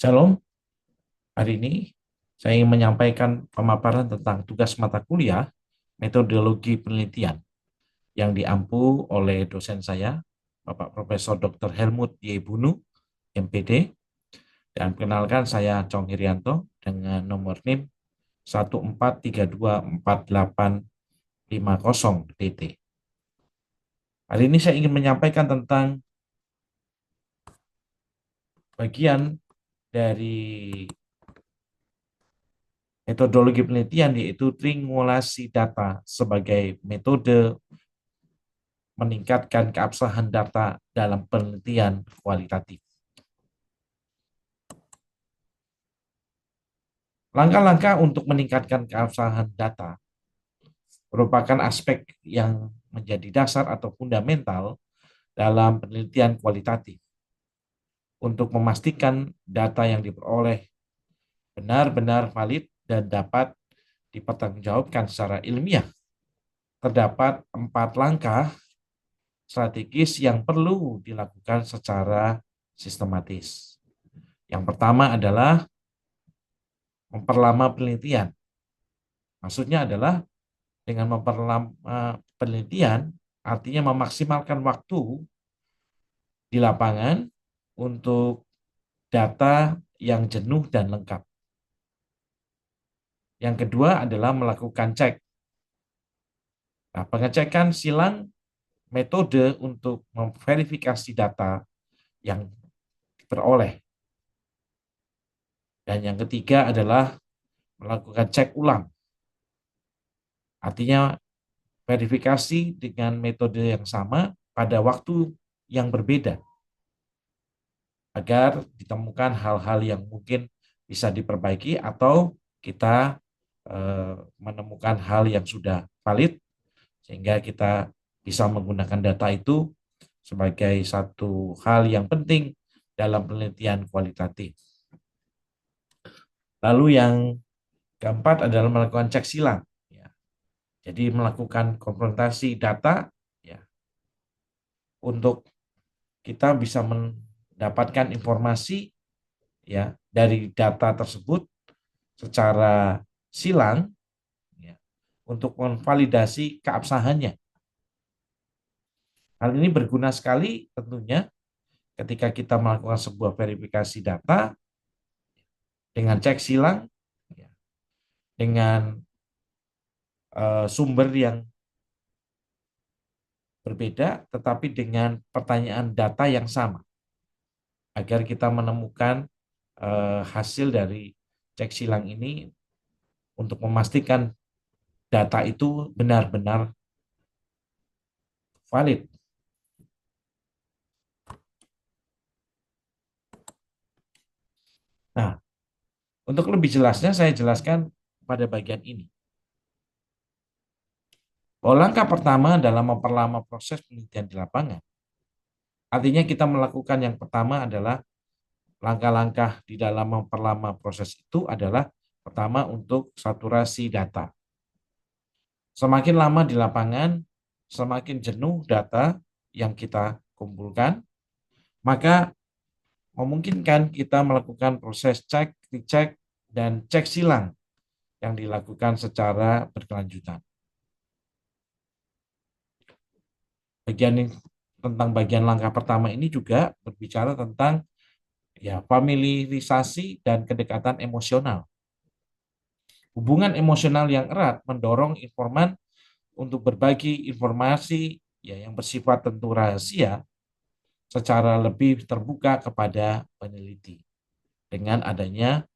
Shalom, hari ini saya ingin menyampaikan pemaparan tentang tugas mata kuliah metodologi penelitian yang diampu oleh dosen saya, Bapak Profesor Dr. Helmut Y. Bunu, MPD, dan perkenalkan saya Chong Hirianto dengan nomor NIM 143248850 DT. Hari ini saya ingin menyampaikan tentang bagian dari metodologi penelitian, yaitu triangulasi data sebagai metode meningkatkan keabsahan data dalam penelitian kualitatif. Langkah-langkah untuk meningkatkan keabsahan data merupakan aspek yang menjadi dasar atau fundamental dalam penelitian kualitatif untuk memastikan data yang diperoleh benar-benar valid dan dapat dipertanggungjawabkan secara ilmiah. Terdapat 4 langkah strategis yang perlu dilakukan secara sistematis. Yang pertama adalah memperlama penelitian. Maksudnya adalah dengan memperlama penelitian artinya memaksimalkan waktu di lapangan untuk data yang jenuh dan lengkap. Yang kedua adalah melakukan cek. Nah, pengecekan silang metode untuk memverifikasi data yang diperoleh. Dan yang ketiga adalah melakukan cek ulang. Artinya verifikasi dengan metode yang sama pada waktu yang berbeda agar ditemukan hal-hal yang mungkin bisa diperbaiki atau kita menemukan hal yang sudah valid sehingga kita bisa menggunakan data itu sebagai satu hal yang penting dalam penelitian kualitatif. Lalu yang keempat adalah melakukan cek silang. Ya. Jadi melakukan konfrontasi data ya, untuk kita bisa mendapatkan informasi ya dari data tersebut secara silang ya, untuk memvalidasi keabsahannya. Hal ini berguna sekali tentunya ketika kita melakukan sebuah verifikasi data dengan cek silang ya, dengan sumber yang berbeda tetapi dengan pertanyaan data yang sama agar kita menemukan hasil dari cek silang ini untuk memastikan data itu benar-benar valid. Nah, untuk lebih jelasnya saya jelaskan pada bagian ini. Bahwa langkah pertama dalam memperlama proses penelitian di lapangan, artinya kita melakukan yang pertama adalah langkah-langkah di dalam memperlama proses itu adalah pertama untuk saturasi data. Semakin lama di lapangan, semakin jenuh data yang kita kumpulkan, maka memungkinkan kita melakukan proses cek, dicek, dan cek silang yang dilakukan secara berkelanjutan. Tentang bagian langkah pertama ini juga berbicara tentang ya familiarisasi dan kedekatan emosional. Hubungan emosional yang erat mendorong informan untuk berbagi informasi ya yang bersifat tentu rahasia secara lebih terbuka kepada peneliti. Dengan adanya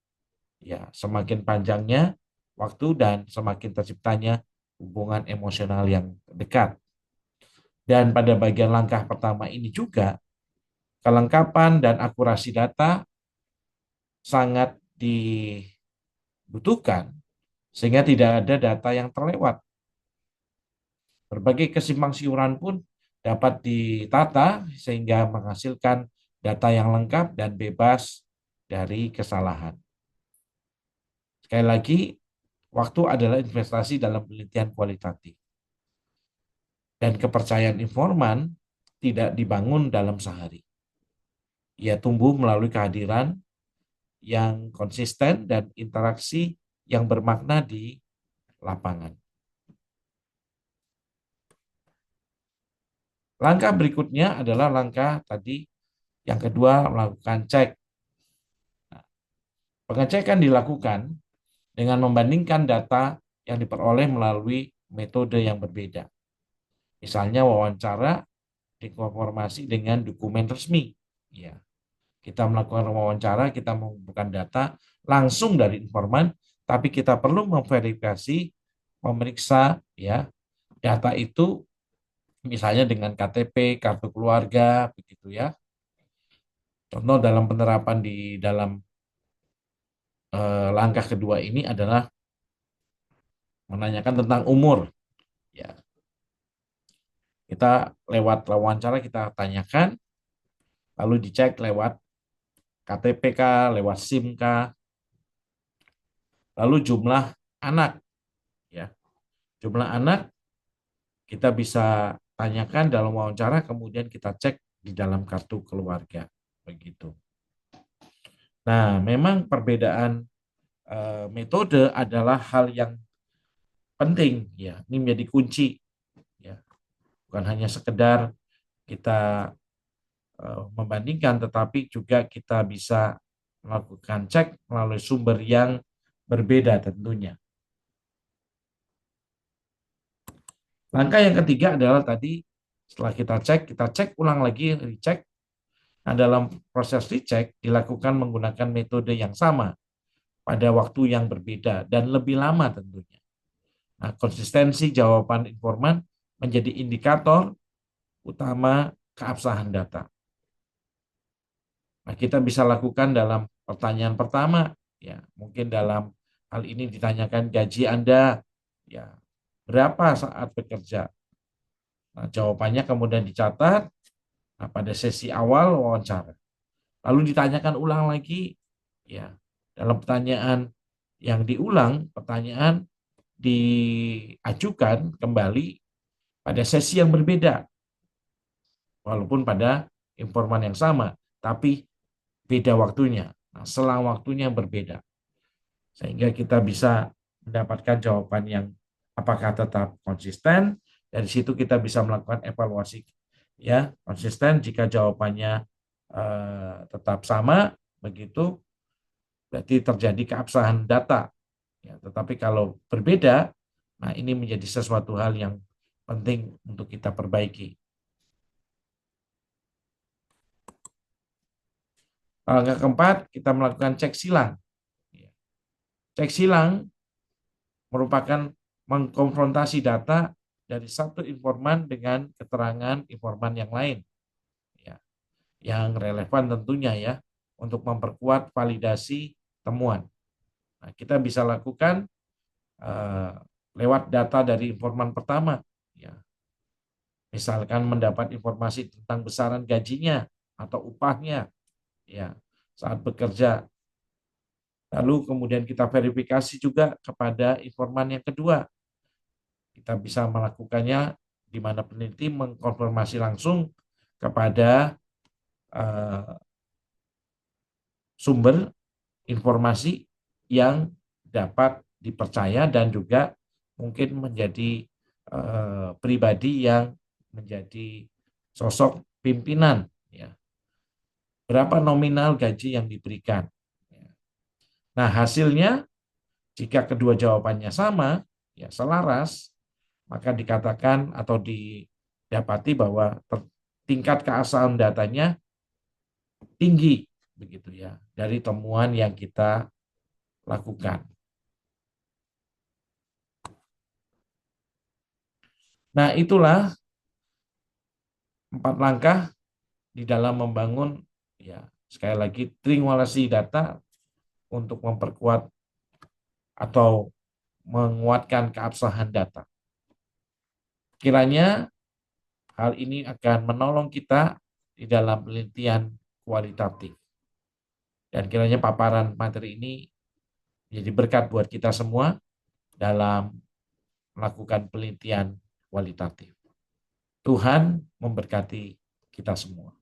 ya semakin panjangnya waktu dan semakin terciptanya hubungan emosional yang dekat. Dan pada bagian langkah pertama ini juga kelengkapan dan akurasi data sangat dibutuhkan sehingga tidak ada data yang terlewat. Berbagai kesimpang siuran pun dapat ditata sehingga menghasilkan data yang lengkap dan bebas dari kesalahan. Sekali lagi, waktu adalah investasi dalam penelitian kualitatif. Dan kepercayaan informan tidak dibangun dalam sehari. Ia tumbuh melalui kehadiran yang konsisten dan interaksi yang bermakna di lapangan. Langkah berikutnya adalah langkah tadi yang kedua, melakukan cek. Nah, pengecekan dilakukan dengan membandingkan data yang diperoleh melalui metode yang berbeda. Misalnya wawancara dikonfirmasi dengan dokumen resmi. Ya, kita melakukan wawancara, kita mengumpulkan data langsung dari informan, tapi kita perlu memverifikasi, memeriksa ya data itu misalnya dengan KTP, kartu keluarga, begitu ya. Contoh dalam penerapan di dalam langkah kedua ini adalah menanyakan tentang umur. Ya, kita lewat wawancara kita tanyakan, lalu dicek lewat KTP kah, lewat SIM kah, lalu jumlah anak. Ya, jumlah anak kita bisa tanyakan dalam wawancara, kemudian kita cek di dalam kartu keluarga. Begitu. Nah, memang perbedaan metode adalah hal yang penting. Ya, ini menjadi kunci. Ya, bukan hanya sekedar kita membandingkan, tetapi juga kita bisa melakukan cek melalui sumber yang berbeda tentunya. Langkah yang ketiga adalah tadi setelah kita cek ulang lagi, recheck. Nah, dalam proses recheck dilakukan menggunakan metode yang sama pada waktu yang berbeda dan lebih lama tentunya. Nah, konsistensi jawaban informan menjadi indikator utama keabsahan data. Nah, kita bisa lakukan dalam pertanyaan pertama, ya, mungkin dalam hal ini ditanyakan gaji Anda, ya, berapa saat bekerja. Nah, jawabannya kemudian dicatat, nah, pada sesi awal wawancara. Lalu ditanyakan ulang lagi, ya, dalam pertanyaan yang diulang, pertanyaan diajukan kembali pada sesi yang berbeda, walaupun pada informan yang sama, tapi beda waktunya. Nah, selang waktunya yang berbeda. Sehingga kita bisa mendapatkan jawaban yang apakah tetap konsisten. Dari situ kita bisa melakukan evaluasi. Ya, konsisten jika jawabannya tetap sama, begitu berarti terjadi keabsahan data. Ya, tetapi kalau berbeda, nah ini menjadi sesuatu hal yang penting untuk kita perbaiki. Langkah keempat, kita melakukan cek silang. Cek silang merupakan mengkonfrontasi data dari satu informan dengan keterangan informan yang lain, ya, yang relevan tentunya ya, untuk memperkuat validasi temuan. Nah, kita bisa lakukan lewat data dari informan pertama, ya, misalkan mendapat informasi tentang besaran gajinya atau upahnya, ya, saat bekerja. Lalu kemudian kita verifikasi juga kepada informan yang kedua. Kita bisa melakukannya di mana peneliti mengkonfirmasi langsung kepada sumber informasi yang dapat dipercaya dan juga mungkin menjadi pribadi yang menjadi sosok pimpinan. Ya. Berapa nominal gaji yang diberikan. Nah, hasilnya jika kedua jawabannya sama, ya selaras, maka dikatakan atau didapati bahwa tingkat keabsahan datanya tinggi, begitu ya, dari temuan yang kita lakukan. Nah, itulah 4 langkah di dalam membangun, ya, sekali lagi triangulasi data untuk memperkuat atau menguatkan keabsahan data. Kiranya hal ini akan menolong kita di dalam penelitian kualitatif. Dan kiranya paparan materi ini menjadi berkat buat kita semua dalam melakukan penelitian kualitatif. Tuhan memberkati kita semua.